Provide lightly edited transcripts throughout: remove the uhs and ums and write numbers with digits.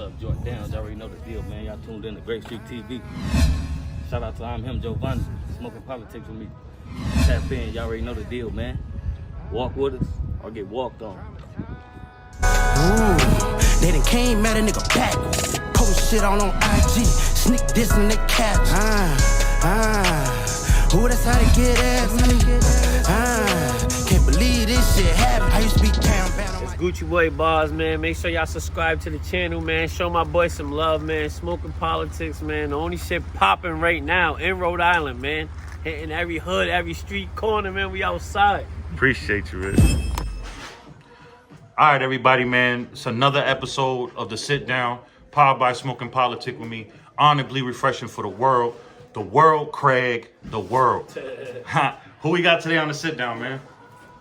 up, Jordan Downs? Y'all already know the deal, man. Y'all tuned in to Great Street TV. Shout out to I'm Him, Giovanni, smoking politics with me. Tap in, y'all already know the deal, man. Walk with us or get walked on. Ooh, they done came at a nigga backwards. Post shit on IG, sneak this in the caps. Ooh, that's how they get at me. Can't believe this shit happened. I used to be down bad on It's Gucci Boy Barz, man. Make sure y'all subscribe to the channel, man. Show my boy some love, man. Smoking politics, man. The only shit popping right now in Rhode Island, man. Hitting every hood, every street corner, man. We outside. Appreciate you, Rich. All right, everybody, man. It's another episode of The Sit Down, powered by Smoking Politics with me. Honorably refreshing for the world. The world, Craig. The world. Who we got today on The Sit Down, man?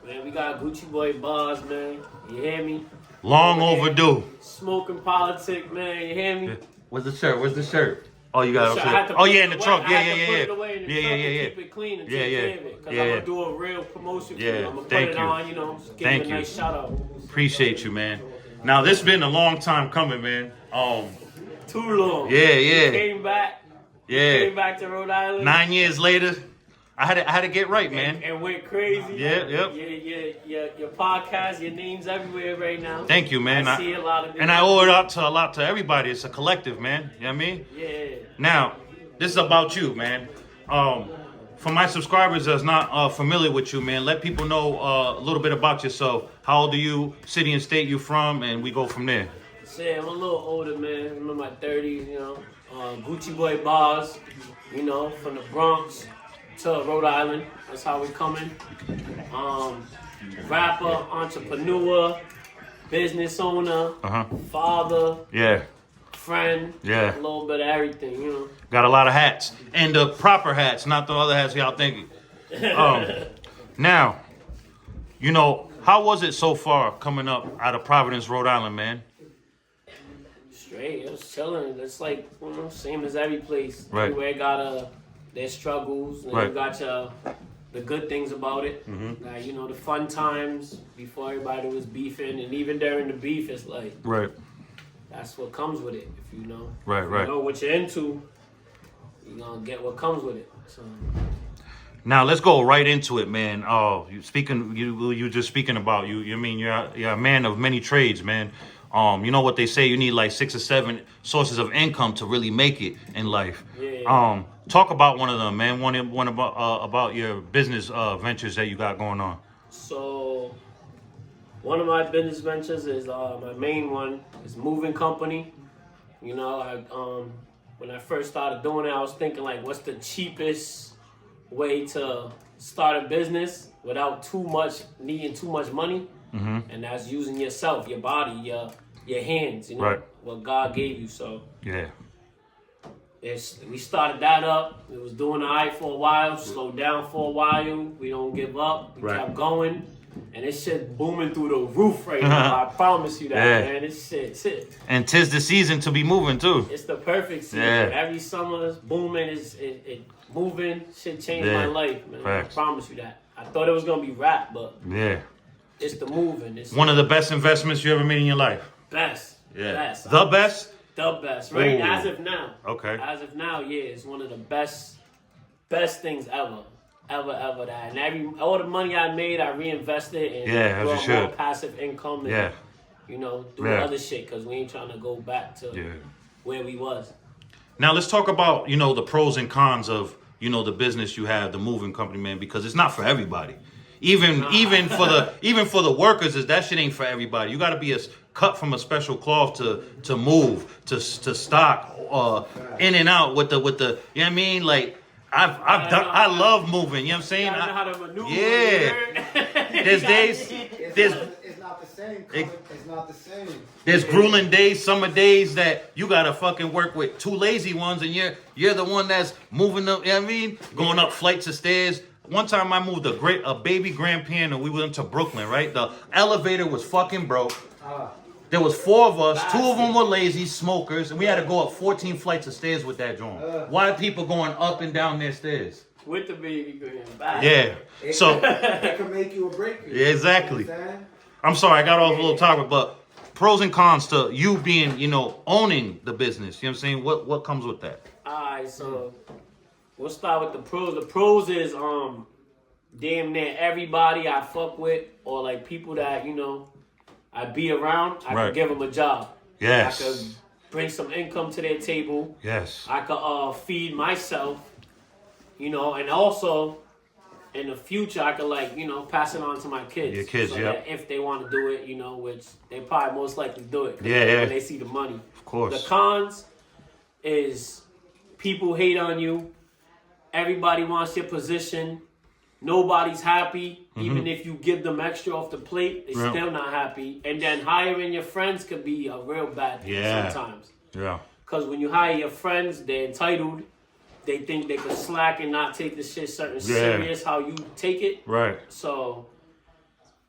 Man, we got Gucci Boy Barz, man. You hear me? Long overdue. Smoking politics, man. You hear me? Where's the shirt? Where's the shirt? Oh, you got it. it. Oh, yeah, in the trunk. I had to put it away in the trunk and Yeah. keep it clean and Yeah, take yeah. care of it. Because Yeah, I'm yeah. going to do a real promotion for Yeah, you. I'm going to put thank it you. on, you know, just give Thank it a you. nice shout out. Appreciate you, man. Now, this been a long time coming, man. Too long. Yeah. You came back. Yeah. Came back to Rhode Island. 9 years later, I had to get right, man. And went crazy. Yeah, yep. Your podcast, your name's everywhere right now. Thank you, man. I see a lot of and I owe it out to a lot to everybody. It's a collective, man. You know what I mean? Yeah. Now, this is about you, man. For my subscribers that's not familiar with you, man, let people know a little bit about yourself. How old are you? City and state you from, and we go from there. Say I'm a little older, man. I'm in my 30s, you know. Gucci Boy Barz, you know, from the Bronx to Rhode Island. That's how we coming. Rapper, entrepreneur, business owner, father, Yeah. friend, Yeah. a little bit of everything, you know. Got a lot of hats. And the proper hats, not the other hats y'all thinking. Now, you know, how was it so far coming up out of Providence, Rhode Island, man? Straight, it was chilling. It's like, you know, same as every place. Right. Everywhere got their struggles, and Right. you got the good things about it. Like, you know, the fun times before everybody was beefing, and even during the beef, it's like, Right. that's what comes with it. If you know, Right, if right. you know what you're into, you're gonna get what comes with it. So, Now let's go right into it, man. You just speaking about you. You mean you're a man of many trades, man. You know what they say, you need like 6 or 7 sources of income to really make it in life. Yeah. Talk about one of them, man. One about your business ventures that you got going on. So one of my business ventures is my main one is moving company. You know, when I first started doing it, I was thinking like, what's the cheapest way to start a business without needing too much money? And that's using yourself, your body, your hands, you know, Right. what God gave you. So Yeah. we started that up. We was doing all right for a while, slowed down for a while. We don't give up. We Right. kept going. And this shit booming through the roof right now. I promise you that, Yeah. man. This shit. And 'tis the season to be moving too. It's the perfect season. Yeah. Every summer it's booming. It moving. Shit changed Yeah. my life, man. Facts. I promise you that. I thought it was gonna be rap, but Yeah. it's the moving. It's One of the best investments you ever made in your life. best. Yeah. Best. The best? The best. Right? Ooh. As of now. Okay. As of now, yeah, it's one of the best things ever. Ever that. And all the money I made, I reinvested and Yeah, as you brought more should. passive income and, Yeah. you know, do Yeah. other shit because we ain't trying to go back to Yeah. where we was. Now let's talk about, you know, the pros and cons of, you know, the business you have, the moving company, man, because it's not for everybody. Even for the workers, that shit ain't for everybody. You got to be cut from a special cloth to move, to stock, in and out with the you know what I mean? Like I love moving, you know what I'm saying? You gotta know how to maneuver. Yeah. There's days It's not the same. It's not the same. There's grueling days, summer days that you gotta fucking work with 2 lazy ones, and you're the one that's moving up. You know what I mean, going up flights of stairs. One time I moved a baby grand piano. We went to Brooklyn, right? The elevator was fucking broke. There was 4 of us. 2 of them were lazy smokers, and we had to go up 14 flights of stairs with that joint. Why are people going up and down their stairs? With the baby going back. Yeah. So It can make you or break you. yeah, exactly. You know what I'm saying? I'm sorry, I got off a little topic, but pros and cons to you being, you know, owning the business. You know what I'm saying? What comes with that? Alright, so we'll start with the pros. The pros is damn near everybody I fuck with, or like people that, you know, I be around, I Right. can give them a job. Yes. I could bring some income to their table. Yes. I could feed myself, you know, and also in the future I could, like, you know, pass it on to my kids. Your kids, so yeah. that if they want to do it, you know, which they probably most likely do it. Yeah. When they see the money. Of course. The cons is people hate on you. Everybody wants your position. Nobody's happy. Even if you give them extra off the plate, they're Yeah. still not happy. And then hiring your friends could be a real bad thing sometimes. Yeah. Because when you hire your friends, they're entitled. They think they could slack and not take the shit serious how you take it. Right. So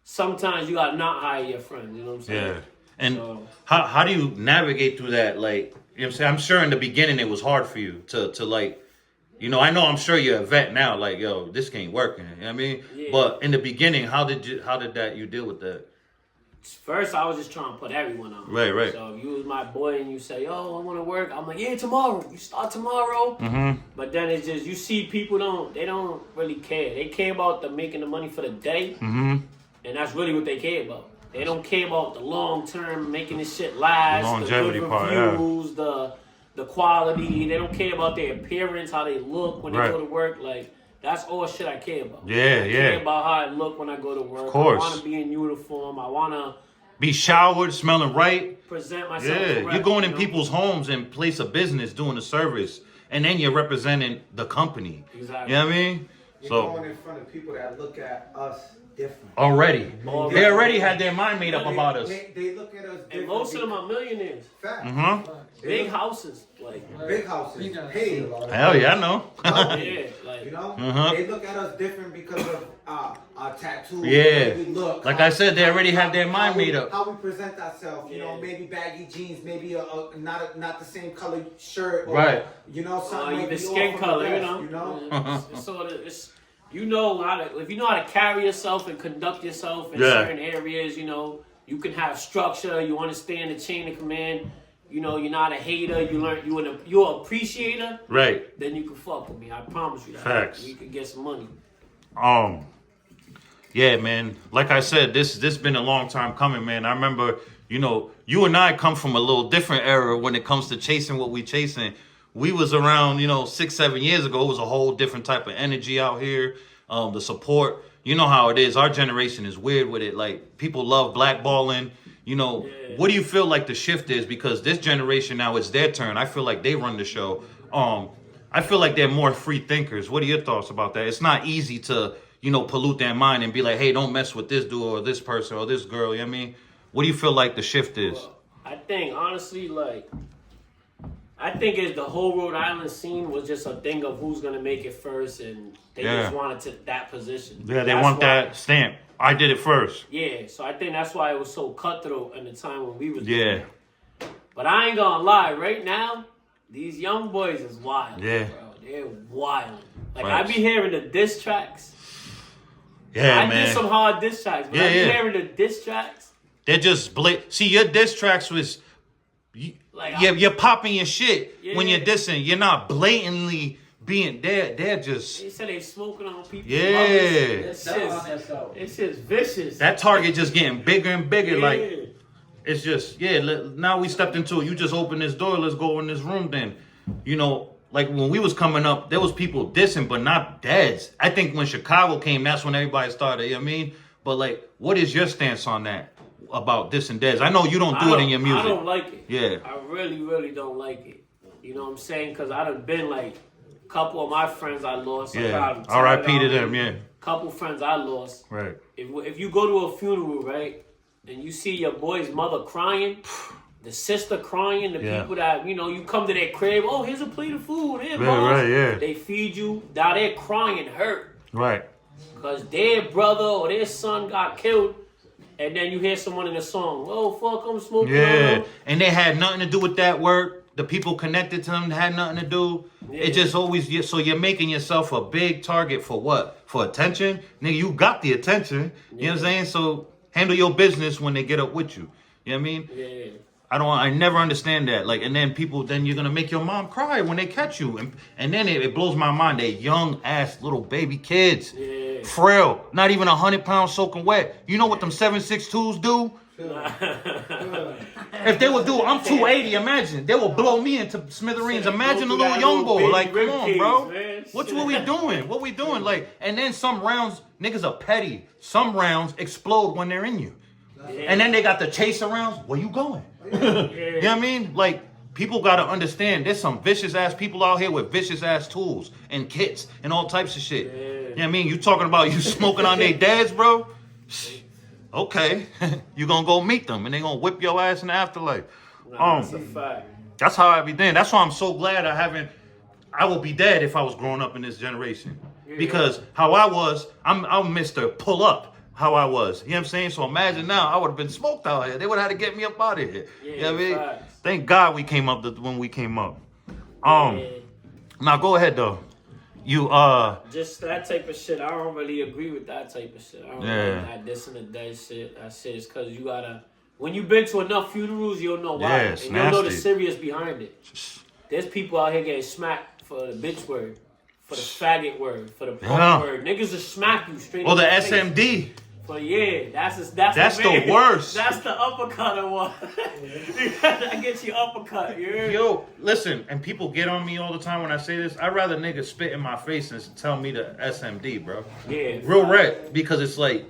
sometimes you gotta not hire your friends. You know what I'm saying? Yeah. And So- how do you navigate through that? Like, you know what I'm saying? I'm sure in the beginning it was hard for you to like, you know, I know I'm sure you're a vet now, like, yo, this can't work. You know what I mean? Yeah. But in the beginning, how did you deal with that? First, I was just trying to put everyone on. Right. So if you was my boy and you say, "Yo, I want to work," I'm like, "Yeah, tomorrow. You start tomorrow." Mm-hmm. But then it's just you see people don't really care. They care about making the money for the day, Mm-hmm. and that's really what they care about. They don't care about the long term, making this shit last, The longevity the good part, yeah. reviews, the quality. They don't care about their appearance, how they look when they Right. go to work. Like, that's all shit I care about. Yeah, I yeah. care about how I look when I go to work. Of course. I want to be in uniform. I want to Be showered, smelling right. present myself. Yeah, correct, you're going in you know? people's homes and place of business doing a service, and then you're representing the company. Exactly. You know what I mean? You're So going in front of people that look at us different. already, Already. they already had their mind made up about us. They look at us different. And most of them are millionaires. Fact. Mm-hmm. Big houses. Like, Big houses. Hey. Hell yeah, I know. yeah. Like, You know, Uh-huh. they look at us different because of our tattoos. Yeah. the way we look. Like I said, they already have their mind made up. How we present ourselves. You know, Yeah. maybe baggy jeans, maybe not the same color shirt. Or, Right. You know, something the maybe skin off from color, the you rest, know. You know. Yeah, it's sort of, you know how to, if you know how to carry yourself and conduct yourself in Yeah. certain areas, you know, you can have structure. You understand the chain of command. You know, you're not a hater. You learn you're an appreciator. Right. Then you can fuck with me. I promise you that. Facts. We can get some money. Yeah, man. Like I said, this been a long time coming, man. I remember, you know, you and I come from a little different era when it comes to chasing what we chasing. We was around, you know, 6-7 years ago. It was a whole different type of energy out here. The support, you know how it is. Our generation is weird with it. Like, people love blackballing. You know, what do you feel like the shift is? Because this generation now, it's their turn. I feel like they run the show. I feel like they're more free thinkers. What are your thoughts about that? It's not easy to, you know, pollute their mind and be like, hey, don't mess with this dude or this person or this girl. You know what I mean? What do you feel like the shift is? I think, honestly, it's the whole Rhode Island scene was just a thing of who's going to make it first, and they just wanted to that position. Yeah, they That's want why- that stamp. I did it first. Yeah, so I think that's why it was so cutthroat in the time when we was doing Yeah. it. But I ain't gonna lie, right now, these young boys is wild. Yeah. Bro. They're wild. Like, Facts. I be hearing the diss tracks. Yeah, I man. did some hard diss tracks, but Yeah, I be yeah. hearing the diss tracks. They're just See, your diss tracks was Like, you're popping your shit when Yeah. you're dissing. You're not blatantly being there. They're just they said they smoking on people. Yeah. It's just vicious. that target just getting bigger and bigger. Yeah. Like, it's just now we stepped into it. You just open this door. Let's go in this room. Then, you know, like when we was coming up, there was people dissing, but not deads. I think when Chicago came, that's when everybody started. You know what I mean? But like, what is your stance on that about dissing deads? I know you don't do it in your music. I don't like it. Yeah. I really, really don't like it. You know what I'm saying? Because I done been like, a couple of my friends I lost. Yeah. R.I.P. to them. Yeah. Couple friends I lost. Right. If you go to a funeral, right, and you see your boy's mother crying, the sister crying, the Yeah. people that, you know, you come to their crib, oh, here's a plate of food, here, Yeah, Barz. right, yeah. They feed you, now they're crying hurt Right. because their brother or their son got killed, and then you hear someone in the song, oh, fuck, I'm smoking. Yeah, and they had nothing to do with that work. The people connected to them had nothing to do. Yeah. It just always, so you're making yourself a big target for what? For attention? Nigga, you got the attention. You know what I'm saying? So handle your business when they get up with you. You know what I mean? Yeah. I never understand that. Like, and then then you're gonna make your mom cry when they catch you. And then it blows my mind. They young ass little baby kids. Yeah. Frail. Not even 100 pounds soaking wet. You know what them 7.62s do? If they would do, I'm 280, imagine. They will blow me into smithereens. Imagine a little young boy. Like, come on, bro. What we doing? What we doing? Like, and then some rounds, niggas are petty. Some rounds explode when they're in you. And then they got the chaser rounds. Where you going? You know what I mean? Like, people got to understand there's some vicious ass people out here with vicious ass tools and kits and all types of shit. You know what I mean? You talking about you smoking on their dads, bro? Okay. You gonna go meet them and they gonna whip your ass in the afterlife. That's a fact. That's how I be then. That's why I'm so glad I would be dead if I was growing up in this generation. Because how I was, I'm Mr. Pull Up. How I was. You know what I'm saying? So imagine now, I would have been smoked out here. They would have had to get me up out of here. Yeah, you know what I mean? facts. Thank God we came up when we came up. Now go ahead though. You just that type of shit. I don't really agree with that type of shit. I don't like that this and the that shit. That shit is because you gotta. When you've been to enough funerals, you'll know why, and it's you'll know the nasty. serious behind it. There's people out here getting smacked for the bitch word, for the faggot word, for the punk word. Niggas will smack you straight. or the in face. SMD. But yeah, that's the worst. That's the uppercut one. That gets you uppercut. You heard? Yo, listen, and people get on me all the time when I say this. I'd rather niggas spit in my face than tell me the SMD, bro. Yeah. Real red, because it's like,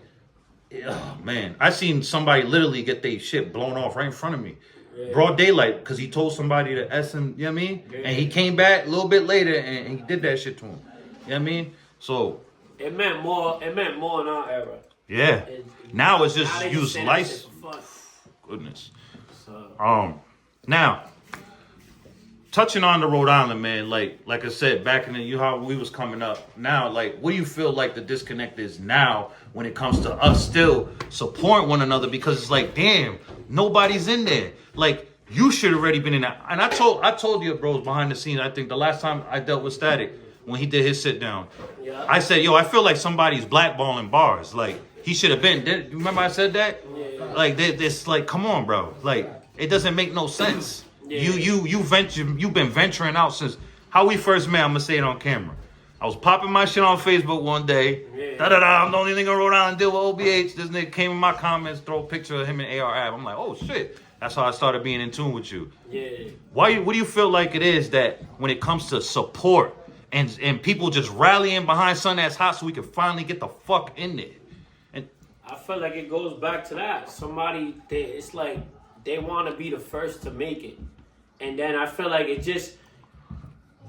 oh man, I seen somebody literally get their shit blown off right in front of me. Yeah. Broad daylight, because he told somebody to SM, you know what I mean? Yeah. And he came back a little bit later and he did that shit to him. You know what I mean? So It meant more in our era. yeah. Now it's just use license. license. Goodness. Now, touching on the Rhode Island, man, like I said, back in the how we was coming up. Now, like, what do you feel like the disconnect is now when it comes to us still supporting one another? Because it's like, damn, nobody's in there. Like, you should have already been in that. And I told you, bros, behind the scenes. I think the last time I dealt with Static when he did his sit down, I said, yo, I feel like somebody's blackballing Barz. Like, he should have been. You remember I said that? Yeah. Like, this, like, come on, bro. Like, it doesn't make no sense. Yeah. You've been venturing out since how we first met. I'm gonna say it on camera. I was popping my shit on Facebook one day. I'm the only nigga in Rhode Island deal with OBH. This nigga came in my comments, throw a picture of him and AR Ab. I'm like, oh shit. That's how I started being in tune with you. Yeah. What do you feel like it is that when it comes to support and people just rallying behind something that's hot so we can finally get the fuck in there? I feel like it goes back to that. It's like they want to be the first to make it. And then I feel like it just,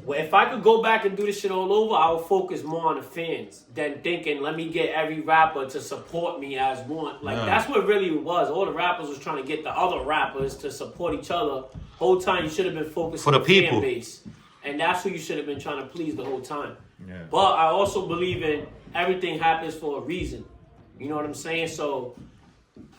if I could go back and do this shit all over, I would focus more on the fans than thinking, let me get every rapper to support me as one. Like, that's what really it was. All the rappers was trying to get the other rappers to support each other. Whole time you should have been focused on the people. Fan base. And that's who you should have been trying to please the whole time. Yeah. But I also believe in everything happens for a reason. You know what I'm saying? So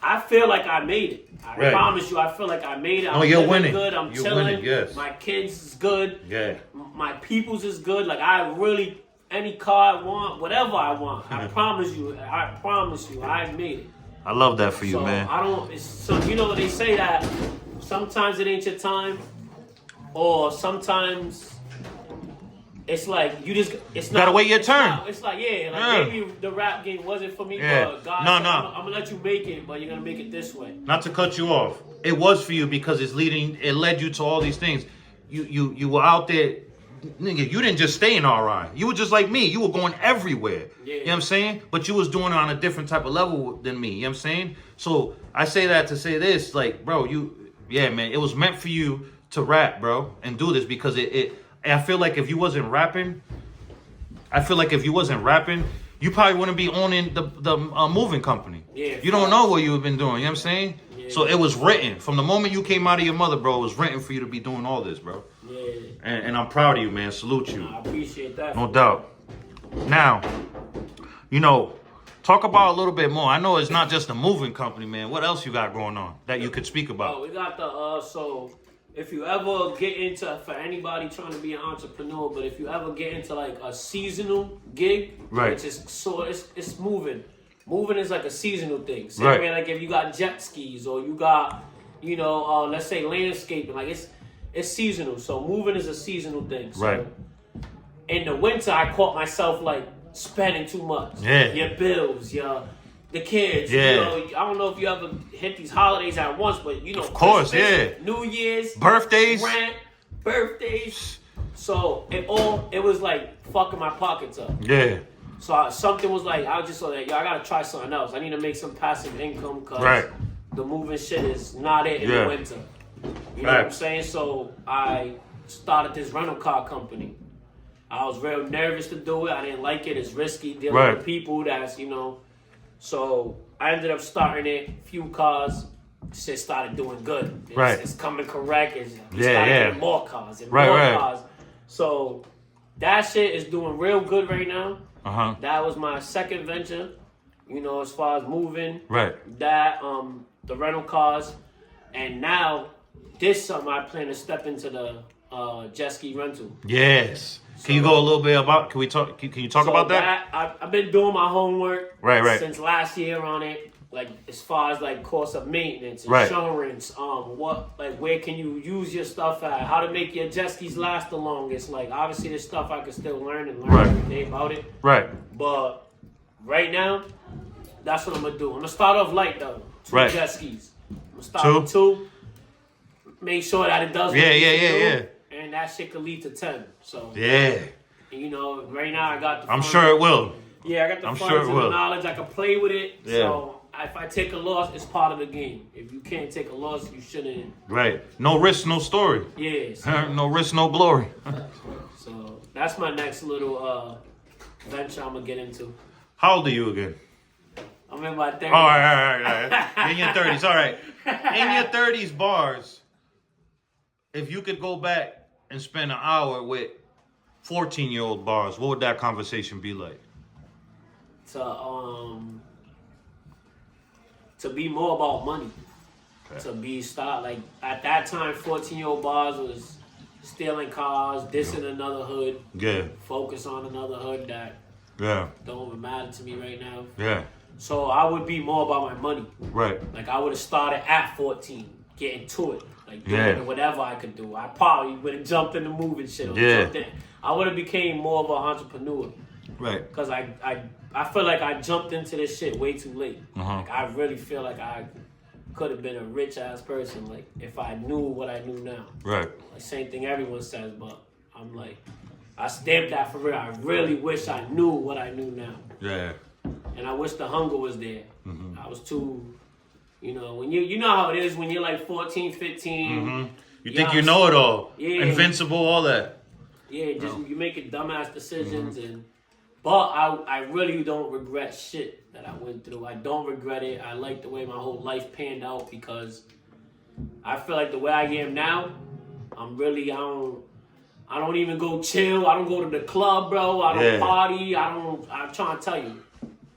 I feel like I made it. I promise you, I feel like I made it. You're winning. Good. I'm chilling. Winning, yes. My kids is good. Yeah. My peoples is good. Like, I really, any car I want, whatever I want. I promise you, I made it. I love that for you, man. So you know, they say that sometimes it ain't your time, or sometimes it's like it's not. Gotta wait your turn. It's like maybe the rap game wasn't for me, but God, I'm gonna let you make it, but you're gonna make it this way. Not to cut you off, it was for you because it led you to all these things. You were out there, nigga. You didn't just stay in RI. You were just like me. You were going everywhere. Yeah. You know what I'm saying? But you was doing it on a different type of level than me. You know what I'm saying? So I say that to say this, like, bro, man, it was meant for you to rap, bro, and do this because I feel like if you wasn't rapping, you probably wouldn't be owning the moving company. Yeah, you don't know what you've been doing. You know what I'm saying? Yeah. So it was written. From the moment you came out of your mother, bro, it was written for you to be doing all this, bro. Yeah. And I'm proud of you, man. Salute you. I appreciate that. No doubt. Now, talk about a little bit more. I know it's not just a moving company, man. What else you got going on that you could speak about? We got if you ever get into, for anybody trying to be an entrepreneur, but if you ever get into like a seasonal gig, right? It's moving. Moving is like a seasonal thing. Same way, like if you got jet skis or you got you know, let's say landscaping. Like it's seasonal. So moving is a seasonal thing. So Right. in the winter, I caught myself like spending too much. Yeah. Your bills, the kids. Yeah. You know, I don't know if you ever hit these holidays at once, but you know, Of course, Christmas, New Year's, Birthdays. rent, birthdays. So it was like fucking my pockets up. Yeah. So something was like, I was just like, yo, I gotta try something else. I need to make some passive income because Right. the moving shit is not it in Yeah. the winter. You know what I'm saying? So I started this rental car company. I was real nervous to do it. I didn't like it. It's risky dealing Right. with people that's, you know. So I ended up starting it. Few cars. Shit started doing good. Right. It's coming correct. We Yeah, started yeah. getting more cars and Right, more right. cars. So that shit is doing real good right now. Uh-huh. That was my second venture, you know, as far as moving. Right. That, the rental cars. And now, this summer, I plan to step into the jet ski rental. Yes. Can you go a little bit about? Can we talk? Can you talk about that? I've been doing my homework. Right. Since last year on it. Like as far as like cost of maintenance, Right. insurance, where can you use your stuff at? How to make your jet skis last the longest? Like obviously, there's stuff I can still learn Right. every day about it. Right. But right now, that's what I'm gonna do. I'm gonna start off light though. 2 Right. jet skis. I'm gonna start with 2. Make sure that it does. what it needs to do, And that shit could lead to 10. So Yeah. you know, right now I got the. I'm funds. sure it will. Yeah, I got the I'm funds sure it and will. the knowledge. I can play with it. Yeah. So if I take a loss, it's part of the game. If you can't take a loss, you shouldn't. Right. No risk, no story. Yeah. So, No risk, no glory. so that's my next little venture I'm gonna get into. How old are you again? I'm in my 30s. All right. In your 30s, all right. In your 30s, Barz, if you could go back and spend an hour with 14-year-old Barz, what would that conversation be like? To be more about money. Okay. To be like at that time, 14-year-old Barz was stealing cars, dissing another hood, Yeah. focus on another hood that Yeah. don't even matter to me right now. Yeah. So I would be more about my money. Right. Like I would have started at 14, getting to it, like doing Yeah. whatever I could do. I probably would have jumped in the moving shit. Or Yeah. jumped in. I would have became more of an entrepreneur Right. because I feel like I jumped into this shit way too late. Uh-huh. Like I really feel like I could have been a rich ass person, like if I knew what I knew now. Right. Like same thing everyone says, but I'm like, I stamped that for real. I really wish I knew what I knew now. Yeah. And I wish the hunger was there. Mm-hmm. I was too, you know, when you know how it is when you're like 14, 15. Mm-hmm. You think you know it all. Yeah. Invincible, all that. Yeah, just you making dumbass decisions but I really don't regret shit that I went through. I don't regret it. I like the way my whole life panned out because I feel like the way I am now, I'm really I don't even go chill. I don't go to the club, bro. I don't party. I'm trying to tell you.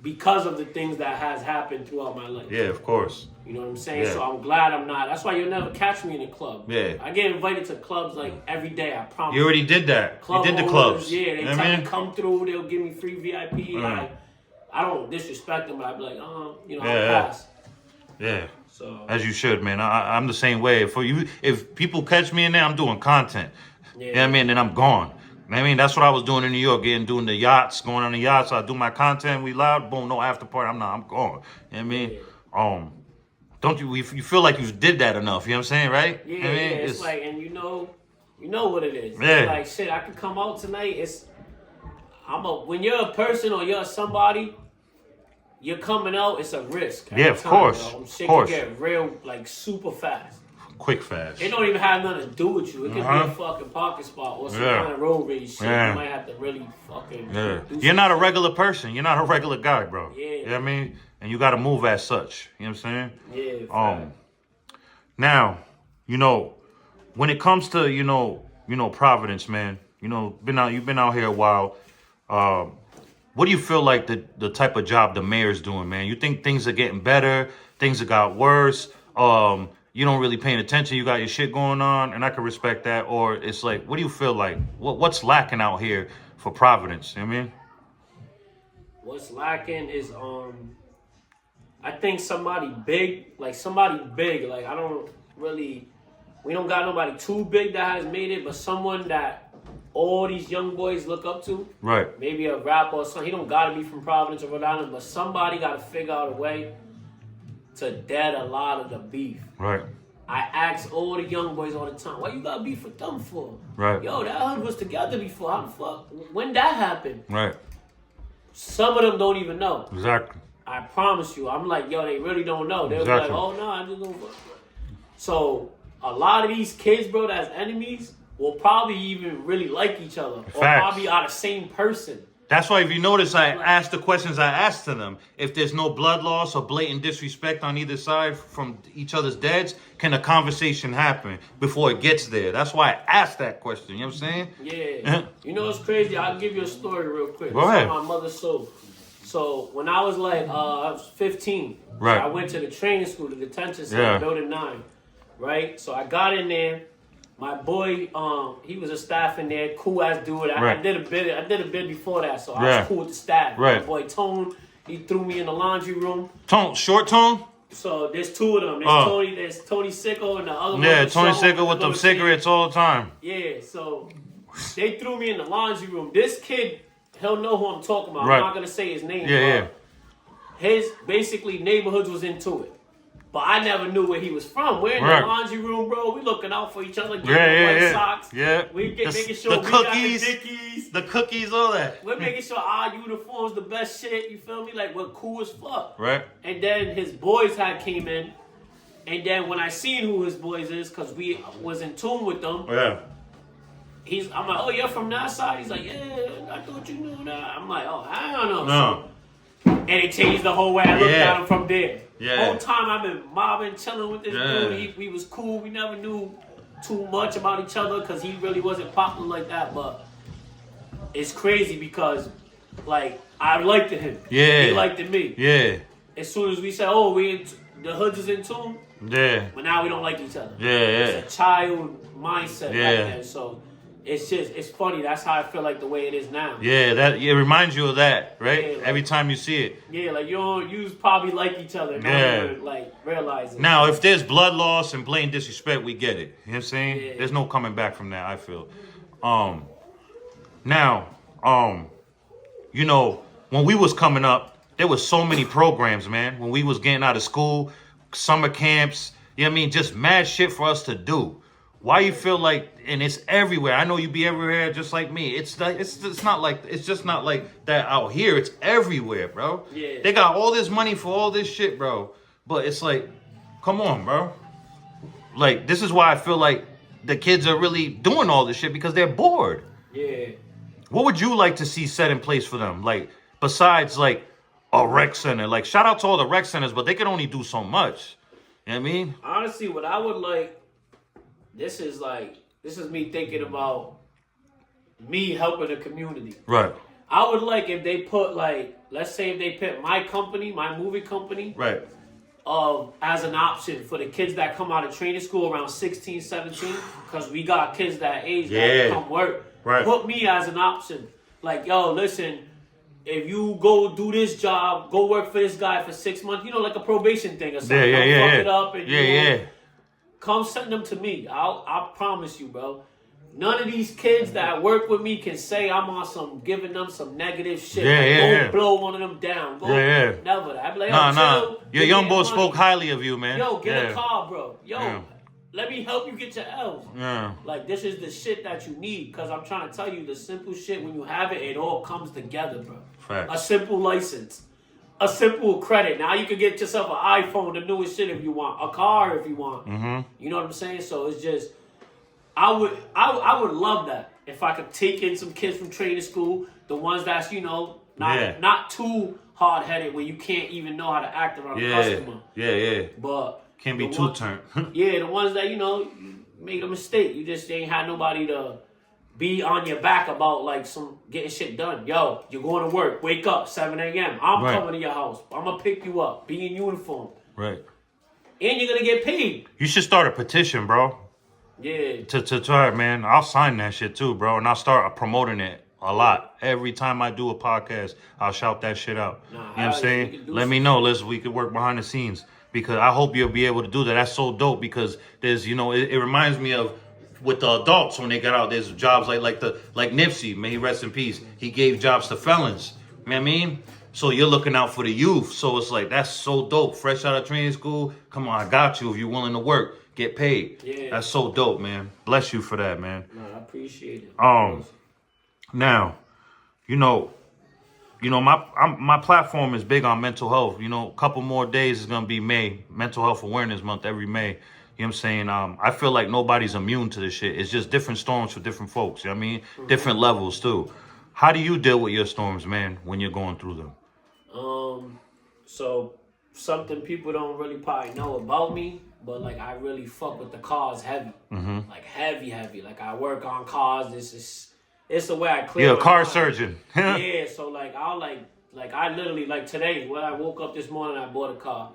Because of the things that has happened throughout my life. Yeah, of course. You know what I'm saying? Yeah. So I'm glad I'm not. That's why you'll never catch me in a club. Yeah. I get invited to clubs like every day, I promise. You already did that. Club You did the owners, clubs. Yeah, they You know tell what I me come through, they'll give me free VIP. I don't disrespect them, but I'd be like, you know, I'll pass. Yeah. So As you should, man. I'm the same way. For you, if people catch me in there, I'm doing content. yeah. You know what I mean? And I'm gone. You know what I mean? That's what I was doing in New York, doing the yachts, going on the yachts. I do my content, we loud, boom, no after party. I'm gone. You know what I mean? Don't you feel like you did that enough, you know what I'm saying, right? Yeah, You know what I mean? it's like, and you know what it is. Yeah. It's like, shit, I could come out tonight. When you're a person or you're somebody, you're coming out, it's a risk. Yeah, of course. Bro. Of Shit course. can get real, like, super fast. Quick fast. It don't even have nothing to do with you. It could be a fucking parking spot or some kind of road rage shit. Yeah. You might have to really fucking Yeah. do You're not a regular person. You're not a regular guy, bro. Yeah. You know what I mean? And you got to move as such. You know what I'm saying? Yeah. Now, you know, when it comes to, you know, Providence, man, you know, you've been out here a while. What do you feel like the type of job the mayor's doing, man? You think things are getting better? Things have got worse? You don't really paying attention. You got your shit going on, and I can respect that. Or it's like, what do you feel like? What's lacking out here for Providence? You know what I mean? What's lacking is I think somebody big. Like I don't. really, we don't got nobody too big that has made it, but someone that all these young boys look up to. Right. Maybe a rapper or something. He don't gotta be from Providence or Rhode Island, but somebody gotta figure out a way to dead a lot of the beef. Right. I ask all the young boys all the time, why you got beef with them for? Right. Yo, that hood was together before. How the fuck? When that happened? Right. Some of them don't even know. Exactly. I promise you. I'm like, yo, they really don't know. They'll Exactly. be like, oh, no, I just don't fuck. So, a lot of these kids, bro, that's enemies, will probably even really like each other. Or Facts. probably are the same person. That's why if you notice, I asked the questions I asked to them. If there's no blood loss or blatant disrespect on either side from each other's dads, can a conversation happen before it gets there? That's why I asked that question. You know what I'm saying? Yeah. You know what's crazy? I'll give you a story real quick. Go ahead. It's on my mother's soul. So when I was like, I was 15. Right. I went to the training school, the detention center, Yeah. Building 9. Right? So I got in there. My boy, he was a staff in there, cool ass dude. I Right. did a bid before that, so I Yeah. was cool with the staff. Right. My boy Tone, he threw me in the laundry room. Tone, short tone? So there's two of them. There's Tony Sicko and the other one. Yeah, with Tony Sean, Sicko with the them cigarettes all the time. Yeah, so they threw me in the laundry room. This kid, he'll know who I'm talking about. Right. I'm not gonna say his name. Yeah, but his basically neighborhoods was into it. But I never knew where he was from. We're in Right. the laundry room, bro. We looking out for each other, getting Yeah, white yeah. socks. Yeah. We The- making sure the we cookies. got the dickies. The cookies, all that. We're making sure our uniforms the best shit. You feel me? Like we're cool as fuck. Right. And then his boys had came in, and then when I seen who his boys is, cause we was in tune with them. Yeah. I'm like, oh, you're from that side? He's like, yeah, I thought you knew that. I'm like, oh, I don't know. No. And it changed the whole way I looked Yeah. at him from there. Yeah. Whole time I've been mobbing, chilling with this Yeah. dude. We was cool. We never knew too much about each other because he really wasn't popular like that. But it's crazy because, like, I liked him. Yeah. He liked me. Yeah. As soon as we said, oh, the hoods is in tune, Yeah. but now we don't like each other. Yeah, It's a child mindset Yeah. back then. So it's funny. That's how I feel like the way it is now. Yeah, that it reminds you of that, right? Yeah, like- Every time you see it. Yeah, like you probably like each other. Don't Yeah. even, like realize it. Now, if there's blood loss and blatant disrespect, we get it. You know what I'm saying? Yeah. There's no coming back from that, I feel. You know, when we was coming up, there was so many programs, man. When we was getting out of school, summer camps, you know what I mean? Just mad shit for us to do. Why you feel like, and it's everywhere. I know you be everywhere just like me. It's just not like that out here. It's everywhere, bro. Yeah. They got all this money for all this shit, bro. But it's like, come on, bro. Like, this is why I feel like the kids are really doing all this shit because they're bored. Yeah. What would you like to see set in place for them? Like, besides like a rec center. Like, shout out to all the rec centers, but they can only do so much. You know what I mean? Honestly, what I would like, this is me thinking about me helping the community. Right. I would like if they put like, let's say if they put my company, my movie company, Right. as an option for the kids that come out of training school around 16, 17, because we got kids that age Yeah. that come work. Right. Put me as an option. Like, yo, listen, if you go do this job, go work for this guy for 6 months, you know, like a probation thing or something. Yeah, Don't yeah, fuck yeah. it up and Yeah, you know, yeah. come send them to me. I promise you, bro. None of these kids that work with me can say I'm on some giving them some negative shit. Yeah, like, yeah, go yeah. blow one of them down. Go, Yeah, yeah. Never. I'd be like, Nah, yo, nah. chill, Your give me young that boy money. spoke highly of you, man. Yo, get Yeah. a car, bro. Yo, Yeah. let me help you get your L's. Yeah. Like, this is the shit that you need. Because I'm trying to tell you, the simple shit, when you have it, it all comes together, bro. Facts. A simple license. A simple credit. Now you can get yourself an iPhone, the newest shit if you want. A car if you want. Mm-hmm. You know what I'm saying? So it's just, I would love that. If I could take in some kids from training school, the ones that's, you know, not too hard-headed where you can't even know how to act around a customer. Yeah, yeah. But Can't be the too one- turned. Yeah, the ones that, you know, you made a mistake. You just ain't had nobody to be on your back about, like, some getting shit done. Yo, you're going to work. Wake up, 7 a.m. I'm Right. coming to your house. I'm going to pick you up. Be in uniform. Right. And you're going to get paid. You should start a petition, bro. Yeah. To try it, man. I'll sign that shit too, bro. And I'll start promoting it a lot. Every time I do a podcast, I'll shout that shit out. Nah, you know what I'm hell yeah, saying? we can do Let me know. We could work behind the scenes. because I hope you'll be able to do that. That's so dope because there's, it reminds me of with the adults when they got out. There's jobs like Nipsey, may he rest in peace. He gave jobs to felons. You know what I mean? So you're looking out for the youth. So it's like, that's so dope. Fresh out of training school, come on, I got you. If you're willing to work, get paid. Yeah. That's so dope, man. Bless you for that, man. No, I appreciate it. Now, my platform is big on mental health. A couple more days is gonna be May, Mental Health Awareness Month every May. You know what I'm saying? I feel like nobody's immune to this shit. It's just different storms for different folks. You know what I mean? Different levels too. How do you deal with your storms, man, when you're going through them? So something people don't really probably know about me, but like I really fuck with the cars heavy. Like heavy. Like I work on cars. It's the way I clear. You're a car surgeon. Yeah, so like I'll like I literally like today when I woke up this morning I bought a car.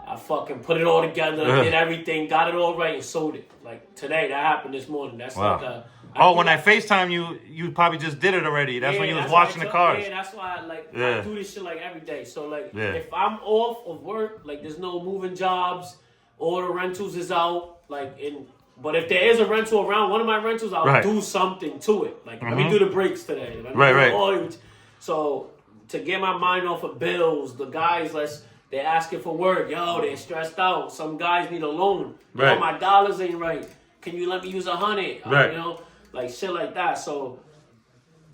I fucking put it all together, did everything, got it all right and sold it. Like today, that happened this morning. That's wow. like when I FaceTime you probably just did it already. That's when you was washing the cars. Yeah, that's why I do this shit like every day. So like if I'm off of work, like there's no moving jobs, all the rentals is out, but if there is a rental around one of my rentals, I'll do something to it. Like let me do the brakes today. Right. So to get my mind off of bills, the guys they're asking for work. Yo, they're stressed out. Some guys need a loan. Right. Yo, my dollars ain't right. Can you let me use 100? Right. Like shit like that. So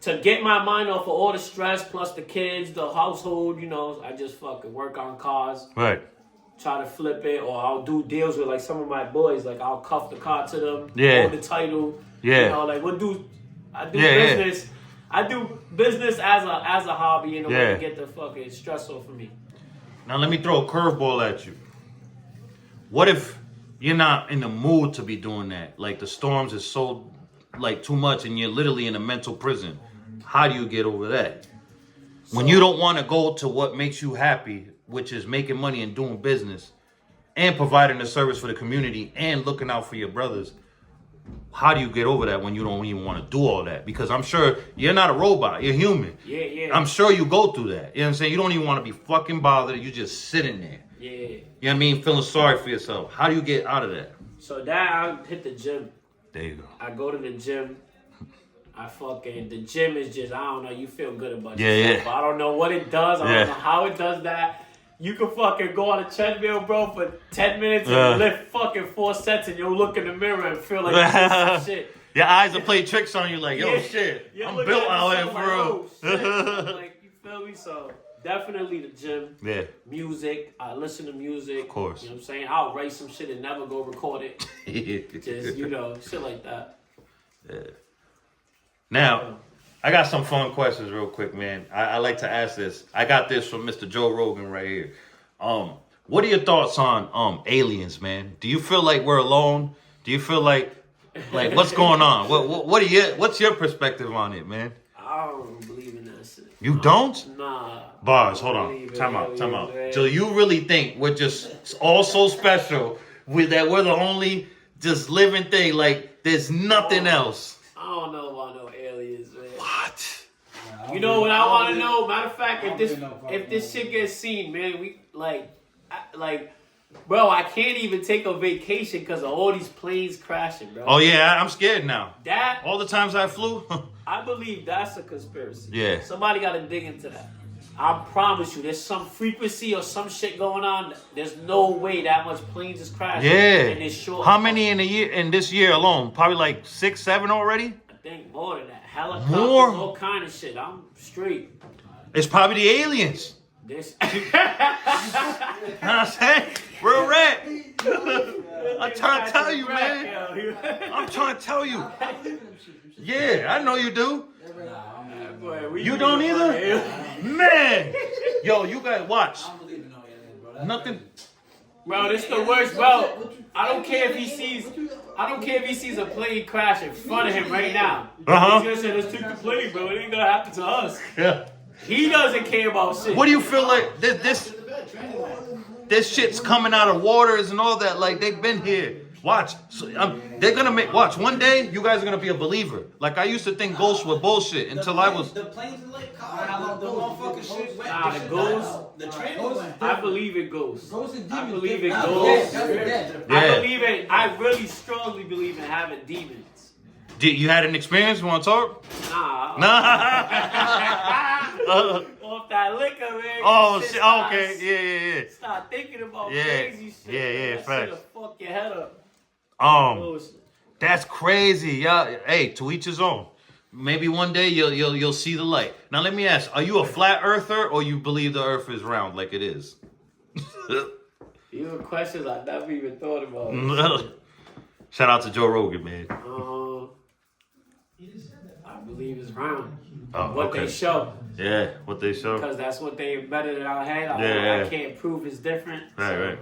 to get my mind off of all the stress plus the kids, the household, I just fucking work on cars. Right. Try to flip it, or I'll do deals with like some of my boys. Like I'll cuff the car to them. Yeah. Hold the title. Yeah. I do business. I do business as a hobby in a way to get the fucking stress off of me. Now let me throw a curveball at you. What if you're not in the mood to be doing that? Like the storms is so too much and you're literally in a mental prison. How do you get over that? When you don't want to go to what makes you happy, which is making money and doing business and providing a service for the community and looking out for your brothers. How do you get over that when you don't even want to do all that? Because I'm sure you're not a robot. You're human. Yeah. I'm sure you go through that. You know what I'm saying? You don't even want to be fucking bothered. You're just sitting there. Yeah. You know what I mean? Feeling sorry for yourself. How do you get out of that? So I hit the gym. There you go. I go to the gym. The gym is just, I don't know, you feel good about yourself. Yeah. But I don't know what it does. I don't know how it does that. You can fucking go on a treadmill, bro, for 10 minutes and lift fucking 4 sets and you'll look in the mirror and feel like you did some shit. Your eyes will play tricks on you like, yo, shit, I'm built out here for real. Like, you feel me? So, definitely the gym. Yeah. Music. I listen to music. Of course. You know what I'm saying? I'll write some shit and never go record it. Just, shit like that. Yeah. Now, I got some fun questions real quick, man. I like to ask this. I got this from Mr. Joe Rogan right here. What are your thoughts on aliens, man? Do you feel like we're alone? Do you feel like what's going on? What's your perspective on it, man? I don't believe in that shit. You don't? Nah. Barz, hold on. Time out. So you really think we're just all so special that we're the only just living thing? Like there's nothing else? I don't know about no aliens, man. What? You know what I want to know? Matter of fact, if this shit gets seen, man, we bro, I can't even take a vacation because of all these planes crashing, bro. Oh yeah, I'm scared now. That all the times I flew. I believe that's a conspiracy. Yeah. Somebody got to dig into that. I promise you, there's some frequency or some shit going on. There's no way that much planes is crashing. Yeah. In this short. How many in this year alone? Probably like 6, 7 already. I think more than that. Helicopters, all kind of shit. I'm straight. It's probably the aliens. This. You know what I'm saying? Real rap. I'm trying to tell you, man. I'm trying to tell you. Yeah, I know you do. You don't either? Man. Yo, you guys watch. Nothing. Bro, this the worst, bro. I don't care if he sees a plane crash in front of him right now. He's gonna say, let's take the plane, bro. It ain't gonna happen to us. Yeah. He doesn't care about shit. What do you feel like this shit's coming out of waters and all that? Like they've been here. Watch. So, they're gonna make. Watch. One day, you guys are gonna be a believer. Like I used to think ghosts were bullshit until I was. The planes and lake car, the motherfucking shit wet. Nah, the ghosts. The train I believe it goes. Ghosts and I demons. believe it Nah, goes. dead. I believe it. I really strongly believe in having demons. Did you had an experience? You want to talk? Nah. Off that liquor, man. Oh shit. Okay. Yeah. Start thinking about Yeah. crazy shit. Yeah. That Facts. shit'll fuck your head up. Bullshit. That's crazy. Yeah. Hey, to each his own. Maybe one day you'll see the light. Now let me ask: are you a flat earther or you believe the Earth is round like it is? These are questions I never even thought about. Shout out to Joe Rogan, man. I believe it's round. Oh, What okay. they show. Yeah, what they show. Because that's what they embedded in our head. Yeah. I can't prove it's different. Right.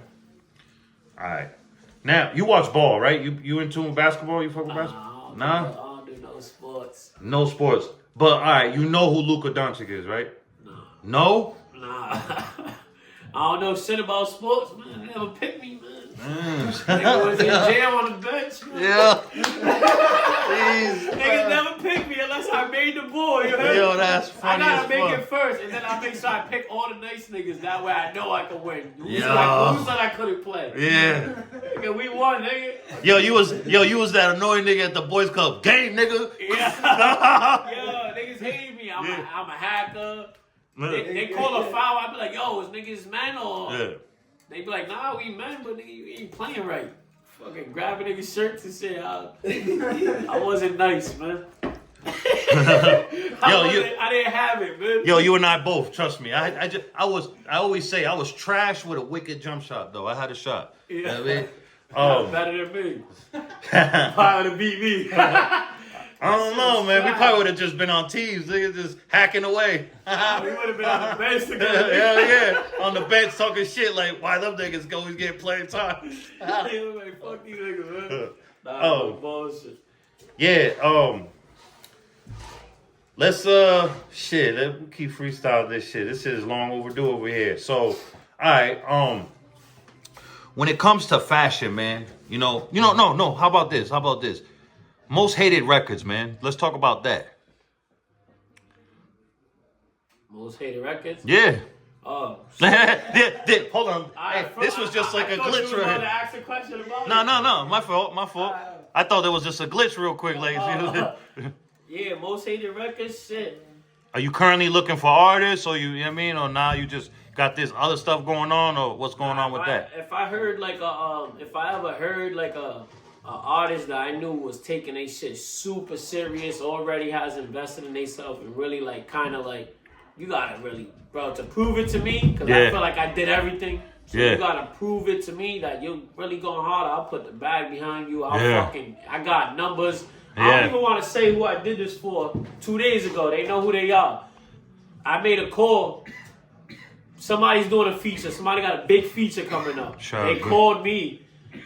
All right. Now you watch ball, right? You in tune with basketball? You fuck with basketball? Nah. I don't do no sports. No sports. But all right, you know who Luka Doncic is, right? No. Nah. I don't know shit about sports, man. They never picked me, man. Nigga was in jail on the bench, man. Yeah. Niggas never pick me unless I made the ball, you heard? Yo, that's I funny gotta as make fuck. it first, and then I make sure I pick all the nice niggas. That way I know I can win. Who Yo. said I couldn't play? Yeah. Nigga, we won, nigga. You was that annoying nigga at the boys club. Game, nigga. Yeah. Yo, niggas hate me. I'm a hacker. They call a foul. I be like, yo, is niggas men or? Yeah. They be like, nah, we men, but nigga, you ain't playing right. Fucking grabbing niggas' shirts and shit. I wasn't nice, man. I didn't have it, man. Yo, you and I both. Trust me. I always say I was trash with a wicked jump shot though. I had a shot. Yeah. You know what I mean? Better than me. Probably to beat me. I don't know, man. We probably would have just been on teams, nigga, just hacking away. We would have been on the bench together. Yeah. On the bench talking shit like, why them niggas always get playing time? Like, fuck these niggas, man. Nah, Oh. bullshit. Yeah, let's let's keep freestyling this shit. This shit is long overdue over here. So, alright, when it comes to fashion, man, no, how about this? Most hated records, man. Let's talk about that. Most hated records? Yeah. Oh. Hold on. Hey, this was just like a glitch right right here. here. Ask a question about No. it. My fault. I thought there was just a glitch real quick. Like, Yeah, most hated records, shit. are you currently looking for artists, or you know what I mean, or now you just got this other stuff going on, or what's going on with that? If I heard like if I ever heard like a artist that I knew was taking their shit super serious, already has invested in themselves, and really like kind of like, you gotta really, bro, to prove it to me, because I feel like I did everything. So you gotta prove it to me that you're really going hard. I'll put the bag behind you. I got numbers. I don't even want to say who I did this for 2 days ago. They know who they are. I made a call. Somebody's doing a feature. Somebody got a big feature coming up. They called me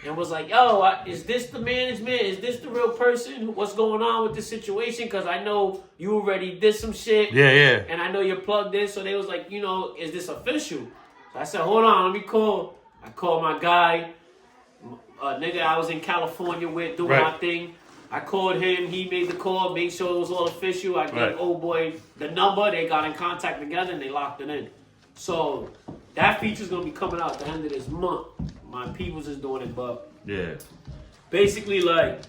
and was like, yo, is this the management? Is this the real person? What's going on with this situation? Because I know you already did some shit. Yeah. And I know you're plugged in. So they was like, is this official? So I said, hold on, let me call. I called my guy, a nigga I was in California with doing my thing. I called him. He made the call, made sure it was all official. I gave old boy the number. They got in contact together and they locked it in. So that feature's gonna be coming out at the end of this month. My peoples is doing it, but basically like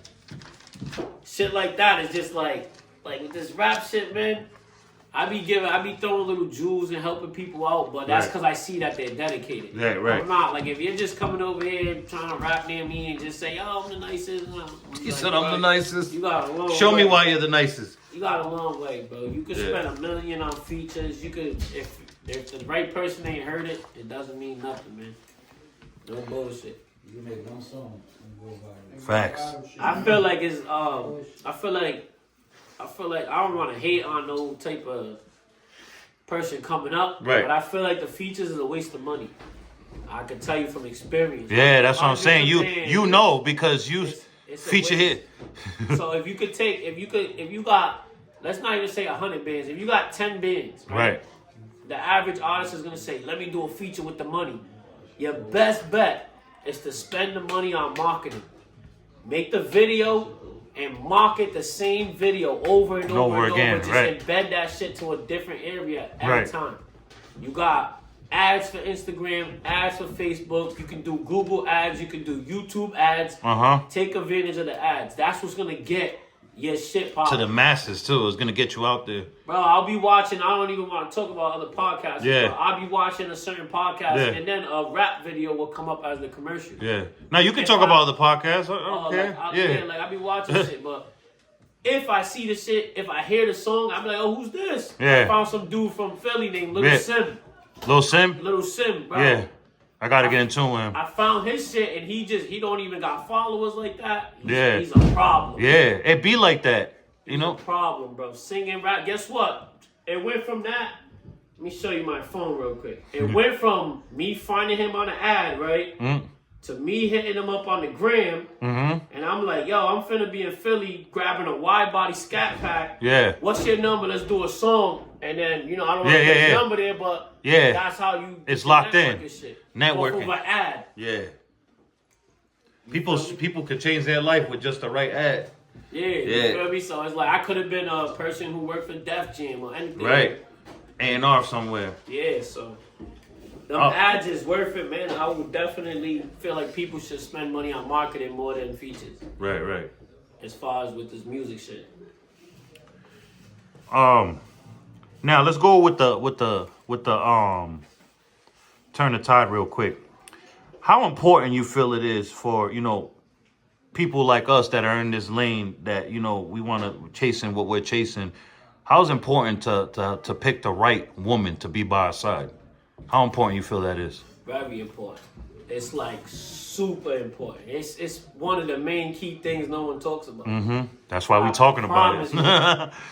shit like that is just like with this rap shit, man. I be throwing little jewels and helping people out, but that's because I see that they're dedicated. Right. I'm not like, if you're just coming over here trying to rap near me and just say, "Oh, I'm the nicest." You said I'm the nicest. You got a long Show way. me why you're the nicest. You got a long way, bro. You could spend $1 million on features. You could, if the right person ain't heard it, it doesn't mean nothing, man. No bullshit. You can make one song and go viral. Facts. I feel like it's I feel like I don't want to hate on no type of person coming up, but I feel like the features is a waste of money. I can tell you from experience. Yeah, that's what I'm saying. You know because you it's a feature waste. hit. So if you got, let's not even say 100 bands. If you got 10 bands, Right. the average artist is gonna say, "Let me do a feature with the money." Your best bet is to spend the money on marketing. make the video and market the same video over and over and again, over. Just right. embed that shit to a different area every Right. time. You got ads for Instagram, ads for Facebook. You can do Google ads. You can do YouTube ads. Take advantage of the ads. That's what's gonna get your shit popping. To the masses too. It's gonna get you out there. Bro, I'll be watching. I don't even want to talk about other podcasts. Yeah. But I'll be watching a certain podcast, and then a rap video will come up as the commercial. Yeah. Now you can talk about the podcast. Okay. I'll be watching shit, but if I see the shit, if I hear the song, I'm like, oh, who's this? Yeah. I found some dude from Philly named Little Sim. Lil Sim? Little Sim, bro. Yeah. I gotta get into him. I found his shit, and he don't even got followers like that. He's He's a problem. Yeah, it be like that. You know? Problem, bro. Singing rap. Guess what? It went from that. Let me show you my phone real quick. It went from me finding him on an ad, right? To me hitting him up on the gram. And I'm like, yo, I'm finna be in Philly grabbing a wide body scat pack. Yeah. What's your number? Let's do a song. And then, you know, I don't want to put his number there, but that's how you it's locked in. Networking. Off of an ad. Yeah. People could change their life with just the right ad. Yeah, you feel me? So it's like I could have been a person who worked for Def Jam or anything. Right. A&R somewhere. Yeah, so them ads is worth it, man. I would definitely feel like people should spend money on marketing more than features. Right. As far as with this music shit. Now let's go with the turn the tide real quick. How important you feel it is for, you know, people like us that are in this lane that, you know, we want to chasing what we're chasing. How is it important to pick the right woman to be by our side? How important you feel that is? Very important. It's like super important. It's one of the main key things no one talks about. That's why we're talking about it.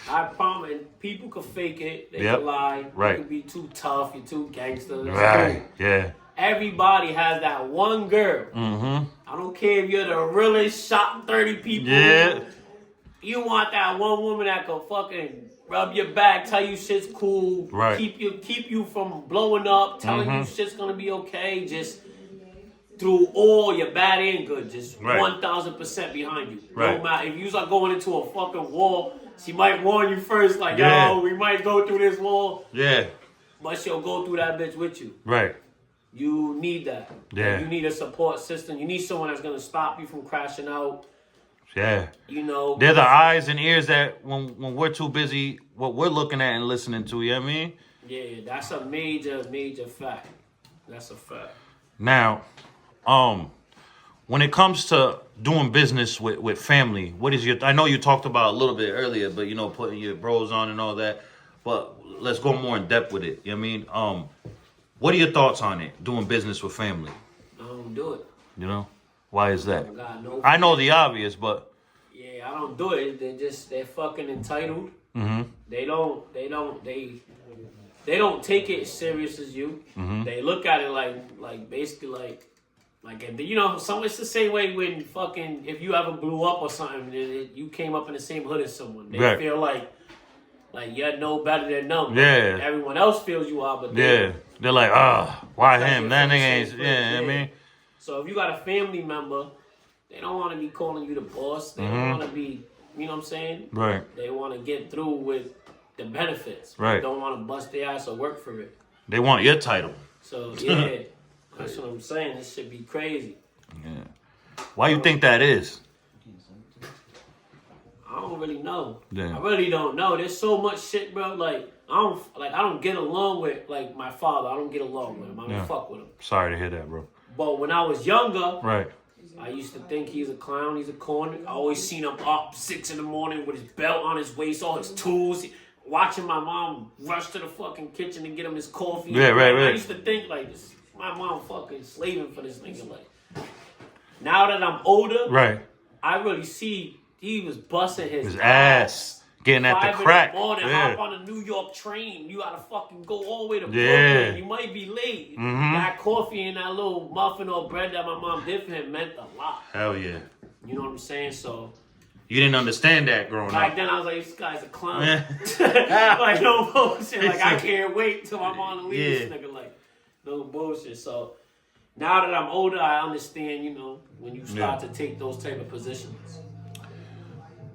I promise. People can fake it. They can lie. Right. You can be too tough. You're too gangster. Right. Yeah. Everybody has that one girl. I don't care if you're the realest, shot 30 people. Yeah. You want that one woman that can fucking rub your back, tell you shit's cool, right. keep you from blowing up, telling you shit's gonna be okay, just through all your bad and good, just 1,000% behind you. Right. No matter if you start going into a fucking wall, she might warn you first, like, yo, we might go through this wall. Yeah. But she'll go through that bitch with you. Right. You need that. Yeah. You need a support system. You need someone that's gonna stop you from crashing out. Yeah. You know. They're the eyes and ears that when we're too busy, what we're looking at and listening to, you know what I mean? Yeah, that's a major fact. That's a fact. Now, when it comes to doing business with family, what is your, I know you talked about a little bit earlier, but you know, putting your bros on and all that, but let's go more in depth with it. You know what I mean? What are your thoughts on it, doing business with family? I don't do it. You know? Why is that? No I know the obvious, but yeah, I don't do it. They're fucking entitled. They don't take it as serious as you. They look at it like basically like you know, it's the same way when fucking if you ever blew up or something, you came up in the same hood as someone. They feel like you're no better than them. Yeah. Everyone else feels you are, but they're like, why him? That nigga ain't. Yeah, I mean. So if you got a family member, they don't want to be calling you the boss. They don't want to be, you know what I'm saying? Right. They want to get through with the benefits. Right. They don't want to bust their ass or work for it. They want your title. So yeah, that's what I'm saying. This should be crazy. Yeah. Why you think that is? I don't really know. Yeah. I really don't know. There's so much shit, bro. Like I don't get along with like my father. I don't get along with him. I don't fuck with him. Sorry to hear that, bro. But when I was younger, right, I used to think he's a clown, he's a corn. I always seen him up 6 a.m. with his belt on his waist, all his tools. Watching my mom rush to the fucking kitchen to get him his coffee. Yeah, right. I used to think like this. My mom fucking slaving for this nigga. Like now that I'm older, right, I really see he was busting his ass. Getting at the crack. 5 in the morning, hop on a New York train. You gotta fucking go all the way to Brooklyn. You might be late. That coffee and that little muffin or bread that my mom did for him meant a lot. Hell yeah. You know what I'm saying? So you didn't understand that growing up. Back then I was like, this guy's a clown. Like no bullshit. Like I can't wait till my mom to leave this nigga. Like no bullshit. So now that I'm older, I understand, you know, when you start to take those type of positions.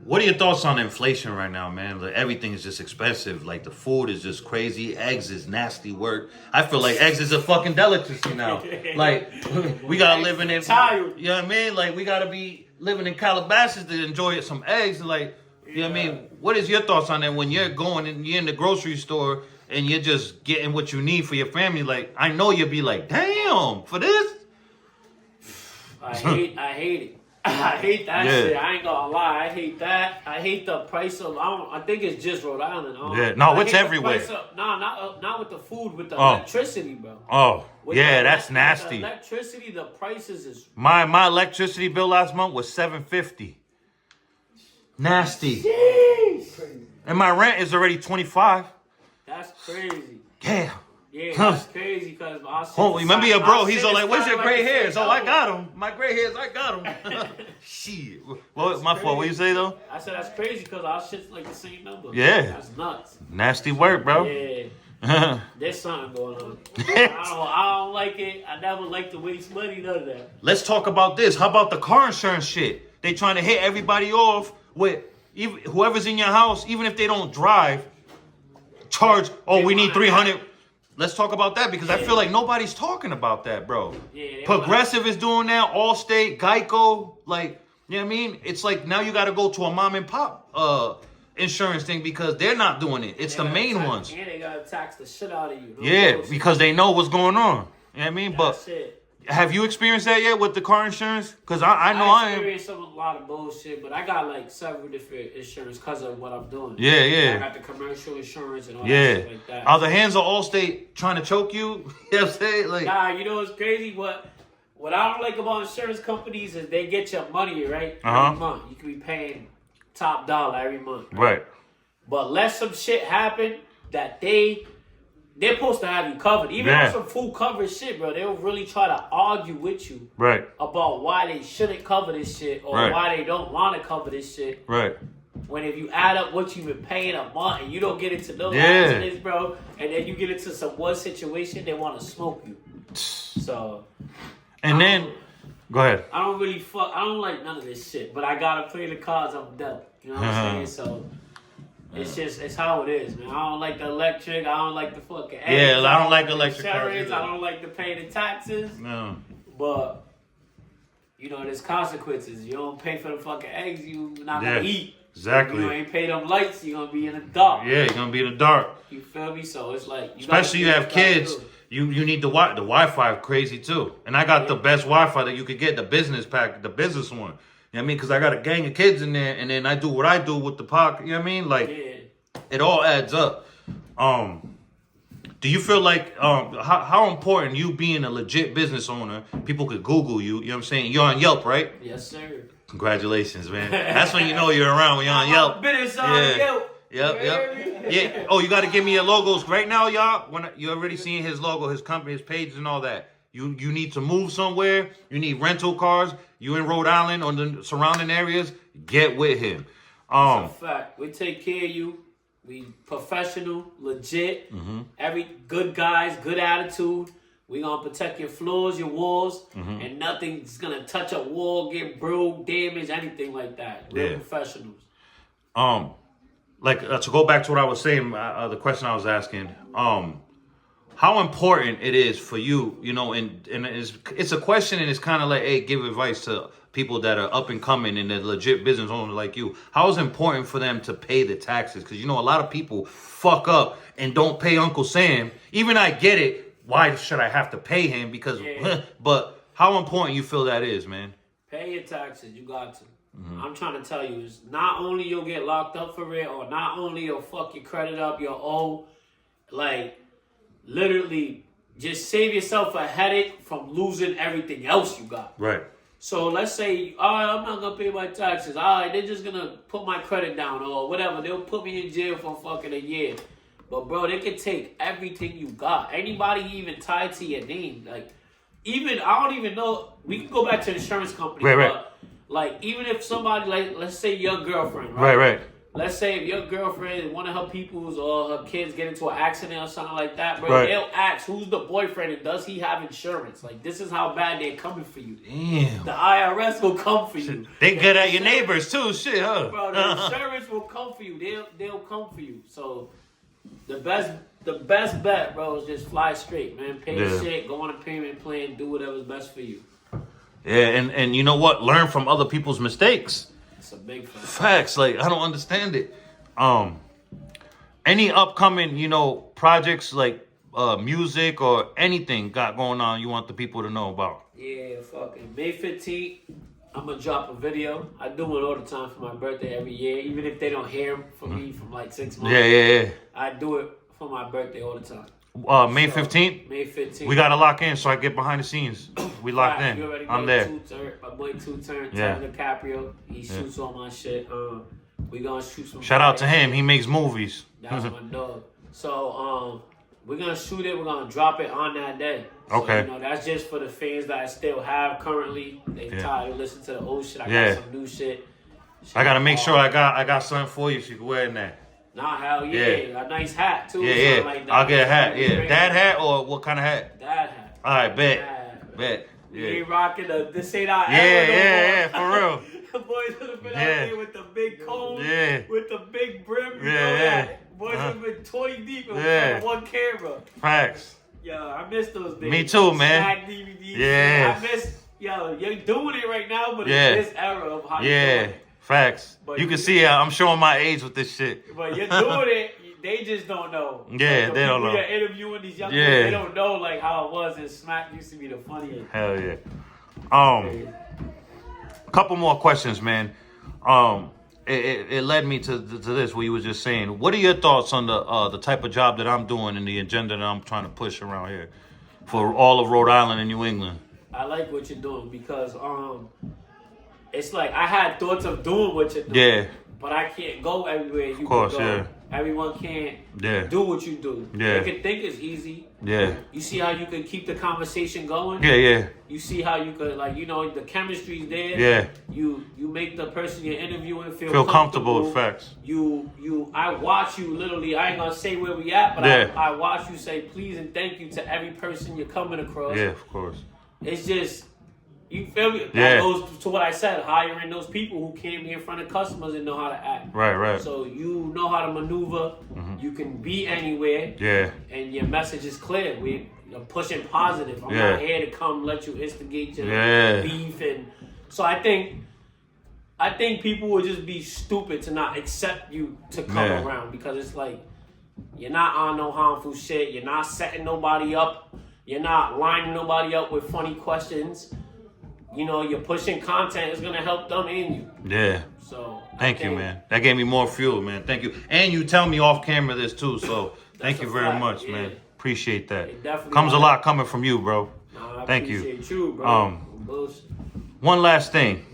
What are your thoughts on inflation right now, man? Like, everything is just expensive. Like, the food is just crazy. Eggs is nasty work. I feel like eggs is a fucking delicacy now. Like, we gotta live in it. Tired. You know what I mean? Like, we gotta be living in Calabasas to enjoy some eggs. Like, you know what I mean? What is your thoughts on that when you're going and you're in the grocery store and you're just getting what you need for your family? Like, I know you'll be like, damn, for this? I hate it. I hate that shit. I ain't gonna lie. I hate that. I hate the price of. I think it's just Rhode Island. No, it's everywhere. Not with the food, with the electricity, bro. Oh, with that's nasty. The electricity, the prices is. My electricity bill last month was $750. Nasty. Jeez. And my rent is already $25. That's crazy. Yeah. Yeah, that's crazy because remember your bro? He's all like, "Where's your gray hairs?" Oh, I got them. My gray hairs, I got them. Shit. Well, my fault. What you say though? I said that's crazy because our shit's like the same number. Yeah. That's nuts. Nasty work, bro. Yeah. There's something going on. I don't like it. I never like to waste money, none of that. Let's talk about this. How about the car insurance shit? They trying to hit everybody off with whoever's in your house, even if they don't drive. Charge. Oh, we need $300. Let's talk about that because I feel like nobody's talking about that, bro. Yeah, Progressive is doing that. Allstate, Geico, like, you know what I mean? It's like now you got to go to a mom and pop insurance thing because they're not doing it. It's the main ones. And they got to tax the shit out of you. Yeah, because they know what's going on. You know what I mean? That's But it. have you experienced that yet with the car insurance? Because I know I am. experienced a lot of bullshit, but I got like several different insurance because of what I'm doing. Yeah. I got the commercial insurance and all that Yeah. shit like that. Are the hands of Allstate trying to choke you? You know what I'm saying? Like, Nah, you know what's crazy? What I don't like about insurance companies is they get your money, right? Every month. You can be paying top dollar every month. right. But let some shit happen that they're supposed to have you covered. Even on some full coverage shit, bro, they'll really try to argue with you Right. about why they shouldn't cover this shit or why they don't want to cover this shit. Right. When if you add up what you've been paying a month and you don't get into those Yeah. accidents, bro, and then you get into some one situation, they want to smoke you. So, And then, go ahead. I don't like none of this shit, but I gotta play the cards I'm dealt. You know what I'm saying? So, it's how it is, man. I don't like the electric. I don't like the fucking eggs. I don't like electric cars insurance. either. I don't like to pay the taxes. No. But, you know, there's consequences. You don't pay for the fucking eggs, you not gonna eat. Exactly. You ain't pay them lights, you're gonna be in the dark. Yeah, you're gonna be in the dark. You feel me? So it's like Especially you have kids, you need the Wi-Fi crazy too. And I got the best Wi-Fi that you could get, the business pack, the business one. You know what I mean? Because I got a gang of kids in there, and then I do what I do with the pocket. You know what I mean? Like, it all adds up. Do you feel like how important you being a legit business owner? People could Google you. You know what I'm saying? You're on Yelp, right? Yes, sir. Congratulations, man. That's when you know you're around, when you're on Yelp. Business on Yelp. Yep. Yeah. Oh, you got to give me your logos right now, y'all. When you already seen his logo, his company, his page, and all that. You need to move somewhere. You need rental cars. You in Rhode Island or the surrounding areas. Get with him. That's a fact. We take care of you. We professional, legit. Every good guys, good attitude. We gonna protect your floors, your walls, and nothing's gonna touch a wall, get broke, damaged, anything like that. We're professionals. Like to go back to what I was saying, the question I was asking, how important it is for you, you know, and it's a question, and it's kind of like, hey, give advice to people that are up and coming and they're legit business owners like you. How is it important for them to pay the taxes? Because, you know, a lot of people fuck up and don't pay Uncle Sam. Even I get it. Why should I have to pay him? Because, but how important you feel that is, man? Pay your taxes. You got to. I'm trying to tell you, is not only you'll get locked up for it, or not only you'll fuck your credit up, you'll owe, like, literally just save yourself a headache from losing everything else you got. Right. So let's say, all right, I'm not going to pay my taxes. All right, they're just going to put my credit down or whatever. They'll put me in jail for fucking a year. But, bro, they can take everything you got. Anybody even tied to your name. Like, even, I don't even know. We can go back to the insurance company. Right. But, like, even if somebody, like, let's say your girlfriend, right? Right. let's say if your girlfriend, one of her peoples or her kids get into an accident or something like that, bro, Right. they'll ask who's the boyfriend and does he have insurance? Like, this is how bad they're coming for you. Damn. The IRS will come for you. They good at your neighbors too, shit, huh? Bro, the insurance will come for you. They'll come for you. So the best bet, bro, is just fly straight, man. Pay your shit, go on a payment plan, do whatever's best for you. Yeah, and you know what? Learn from other people's mistakes. It's a big fact. Facts, like I don't understand it. Any upcoming, projects like music or anything got going on you want the people to know about? Yeah, fucking May 15th, I'm gonna drop a video. I do it all the time for my birthday every year, even if they don't hear from me from like 6 months. Yeah. I do it for my birthday all the time. May 15th? May 15th. We gotta lock in so I get behind the scenes. We locked You in. already know I'm there. My boy Two Turn, Yeah. DiCaprio. He shoots all my shit. We gonna shoot some. Shout out to fire. him. He makes movies. That's my dog. So we're gonna shoot it. We're gonna drop it on that day. So, Okay. That's just for the fans that I still have currently. They tired of listening to the old shit. I Yeah. got some new shit. I gotta make sure I got something for you so you can wear in that. Nah, hell yeah. A nice hat too. Yeah. something like that. I'll get a hat. Yeah. Dad hat or what kind of hat? Dad hat. All right, bet. Dad. Bet. We Yeah. ain't rocking this ain't our Yeah, era no yeah, more. for real. The boys would have been Yeah. out there with the big cone, Yeah. with the big brim, you Yeah, know yeah. that. Boys would have been 20 deep and Yeah. one camera. Facts. Yo, I miss those days. Me too, man. Snack DVDs. Yeah. I miss, you're doing it right now, but Yeah. in this era of how you Yeah. doing it. Facts. But You you- can see I'm showing my age with this shit. But you're doing it, they just don't know. Yeah, Like, the they don't people know. You're interviewing these young Yeah. people, they don't know like how it was, and Smack used to be the funniest. Hell yeah. A couple more questions, man. It led me to this where you was just saying, what are your thoughts on the type of job that I'm doing and the agenda that I'm trying to push around here for all of Rhode Island and New England? I like what you're doing because it's like I had thoughts of doing what you're doing. Yeah. But I can't go everywhere you course, can go. yeah. Everyone can't Yeah. do what you do. Yeah. They can think it's easy. Yeah. You see how you can keep the conversation going? Yeah. You see how you could, the chemistry's there. Yeah. You make the person you're interviewing Feel comfortable with facts. I watch you literally. I ain't gonna say where we at, but Yeah. I watch you say please and thank you to every person you're coming across. Yeah, of course. It's just, you feel me? That Yeah. goes to what I said, hiring those people who can't be in front of customers and know how to act. Right. So you know how to maneuver. You can be anywhere. Yeah. And your message is clear. We're pushing positive. I'm Yeah. not here to come let you instigate your Yeah. beef. And so I think people would just be stupid to not accept you to come Yeah. around because it's like, you're not on no harmful shit. You're not setting nobody up. You're not lining nobody up with funny questions. You're pushing content is going to help them and you. Yeah. So Thank you, man. That gave me more fuel, man. Thank you. And you tell me off camera this too, so thank you a very fact, much, yeah. man. Appreciate that. It definitely Comes a is. lot coming from you, bro. I Thank you. appreciate you, bro. Bullshit. One last thing.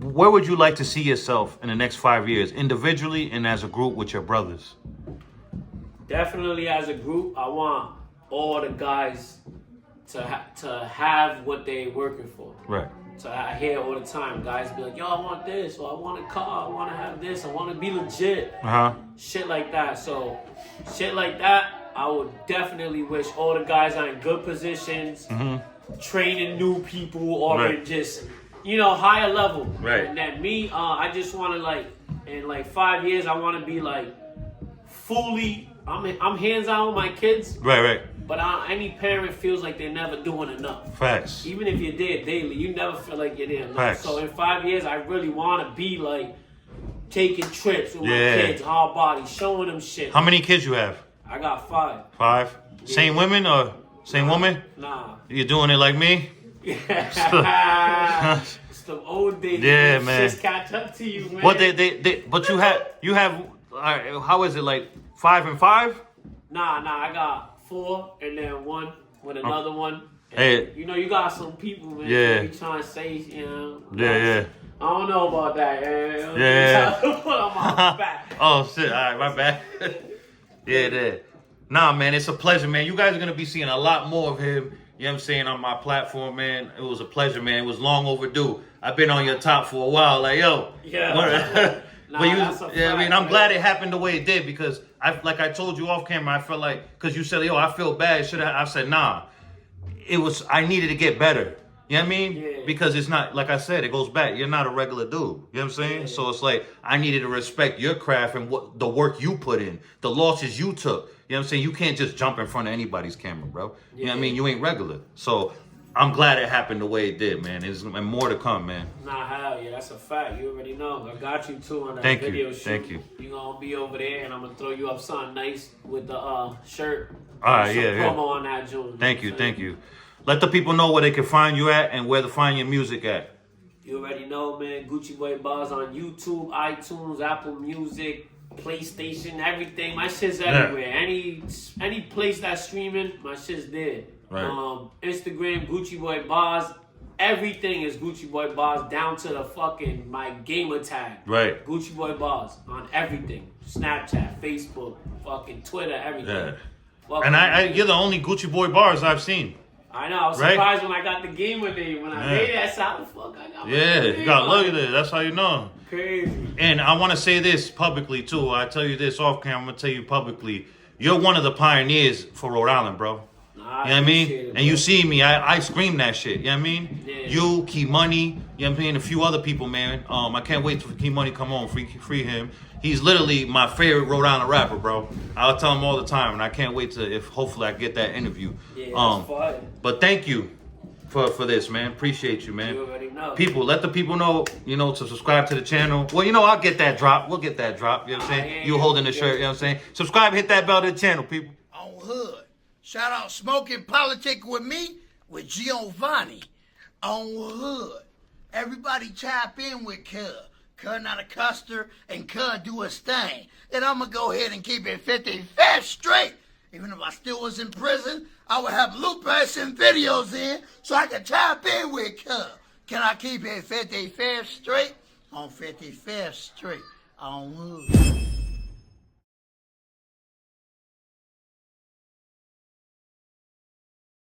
Where would you like to see yourself in the next 5 years, individually and as a group with your brothers? Definitely as a group, I want all the guys to have what they working for. Right. So I hear all the time guys be like, yo, I want this, or I want a car, I want to have this, I want to be legit. Shit like that. So shit like that, I would definitely wish all the guys are in good positions, training new people, or Right. in just, higher level. Right. And then me, I just want to in 5 years, I want to be fully, I'm hands-on with my kids. Right. But any parent feels like they're never doing enough. Facts. Even if you're there daily, you never feel like you're there enough. Facts. So in 5 years, I really want to be taking trips with Yeah. my kids, hard body, showing them shit. How many kids you have? I got 5. 5? Same women or same woman? Nah. You doing it like me? It's the old days. Yeah, Them man. shits catch up to you, man. What but you have how is it like 5 and 5? Nah, I got 4 and then 1 with another one. And, Hey. you got some people, man. Yeah. You trying to say, Yeah. I don't know about that. Yeah. Put on my back. Oh shit! All right, my bad. Yeah. Nah, man, it's a pleasure, man. You guys are gonna be seeing a lot more of him you know what I'm saying, on my platform, man. It was a pleasure, man. It was long overdue. I've been on your top for a while, like, yo. Yeah. But you, that's a yeah, I mean, fact, I'm glad it happened the way it did because like I told you off camera, I felt like, because you said, yo, I feel bad. I said, nah. I needed to get better. You know what I mean? Yeah. Because it's not, like I said, it goes back. You're not a regular dude. You know what I'm saying? Yeah. So it's like, I needed to respect your craft and what the work you put in, the losses you took. You know what I'm saying? You can't just jump in front of anybody's camera, bro. You know what I mean? You ain't regular. So I'm glad it happened the way it did, man. There's more to come, man. Nah, hell yeah, that's a fact. You already know. I got you too on that Thank you. video shoot. Thank you. You gonna be over there, and I'm gonna throw you up something nice with the shirt. All right, Some yeah. promo on that, June. Thank you. Let the people know where they can find you at and where to find your music at. You already know, man. Gucci Boy Barz on YouTube, iTunes, Apple Music, PlayStation, everything. My shit's everywhere. Any place that's streaming, my shit's there. Right. Instagram, Gucci Boy Barz. Everything is Gucci Boy Barz down to the fucking my gamer tag. Right. Gucci Boy Barz on everything. Snapchat, Facebook, fucking Twitter, everything. Yeah. And you're the only Gucci Boy Barz I've seen. I know. I was surprised when I got the gamer name. When I made that, how the fuck I got my name? You gotta look at it. That's how you know. Crazy. And I want to say this publicly too. I tell you this off camera. I'm gonna tell you publicly. You're one of the pioneers for Rhode Island, bro. You know what I mean? And you see me, I scream that shit. You know what I mean? Yeah. You, Key Money, you know what I mean? A few other people, man. I can't wait for Key Money come on, free him. He's literally my favorite Rhode Island rapper, bro. I'll tell him all the time, and I can't wait to hopefully I get that interview. Yeah, that's fire. But thank you for this, man. Appreciate you, man. You already know. People, let the people know, to subscribe to the channel. Well, I'll get that drop. We'll get that drop. You know what I'm saying? You holding the shirt, you know what I'm saying? Subscribe, hit that bell to the channel, people. On Hood. Shout out Smoking Politic with me, with Giovanni. On Hood. Everybody chime in with Cuz. Cuz not a custer, and Cuz do his thing. Then I'm going to go ahead and keep it 55 straight. Even if I still was in prison, I would have loopers and videos in so I could chime in with Cuz. Can I keep it 55 straight? On 55 straight. On Hood.